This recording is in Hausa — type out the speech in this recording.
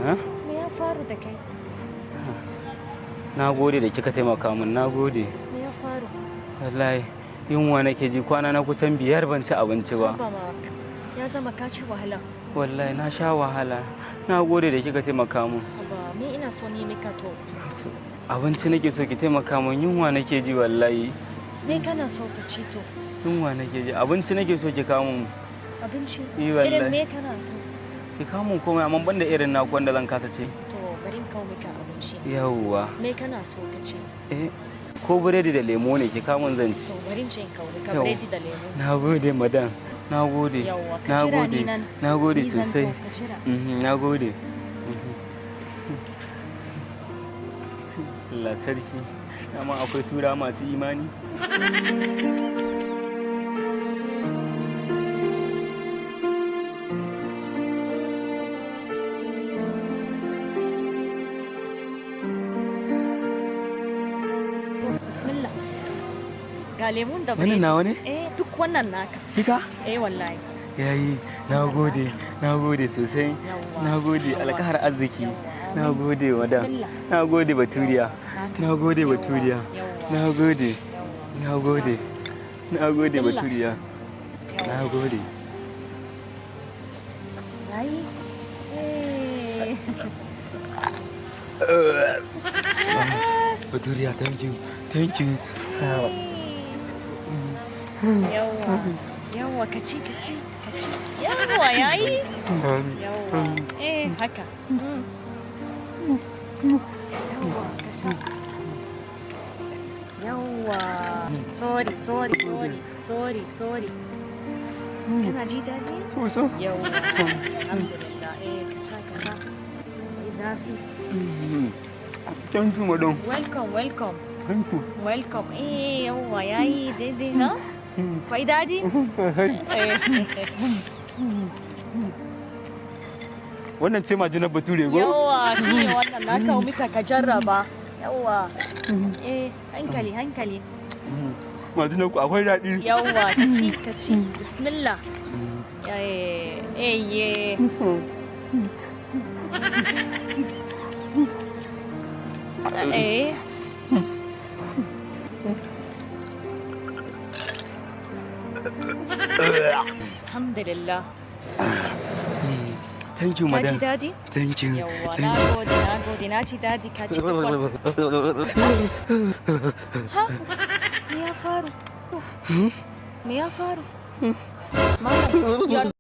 Me ya faru da kai? Na gode da kika taimaka min, na gode. Me ya faru? Wallahi yunwa nake ji, kwana na kusan 5 ban ci abinci ba. Ya zama ka ci wahala. Wallahi na sha wahala. Na gode da kika taimaka min. Haba, me ina so ni mika to. Abinci nake so ki taimaka min, yunwa nake ji wallahi. Me kana so ka ci to? Yunwa nake ji, abinci nake so ki kawo min. Abinci? Wallahi. Irin me kana so? Ki kawo min komai amma banda irin naku wanda zan kasa ci. To bari in kawo mika abinci. Yawwa. Me kana so ka ci? Ko biredi da lemo ne ki kawo min zan ci. To bari in ce in kawo mika biredi da lemo. Na gode madam. Na gode. Na gode. Na gode sosai. Na gode. Allah sarki. Amma akwai tura masu imani. Ga lemun da biredi. Wannan nawa ne? Duk wannan naka. Kika? Wallahi. Yayi, na gode sosai. Na gode alkahar arziki. Na gode madam. Na gode baturiya. Na gode baturiya. Na gode. Na gode. Na gode baturiya. Na gode. Yayi. Baturiya, thank you. Thank you. Yawwa ka ci. Yawwa yayi. Yawwa. Haka. Yawwa. Sorry. Kana ji daɗi? Kusa. Yawwa. Alhamdulillah. Ka sha. Mai zafi. Thank you madam. Welcome. Thank you. Welcome. Yawwa yayi daidai ha? Kwai daɗi? Wannan ce majinar bature go? Yawwa, shi ne wannan na kawo mika ka jarraba. Yawwa. Hankali. Majinar ku akwai daɗi. Yawwa, ka ci. Bismillah. Alhamdulillah. Thank you madam. Ka ji daɗi? Thank you. Yawwa, na gode. Na ji daɗi ka ci. Ha? Me ya faru? Malam, you are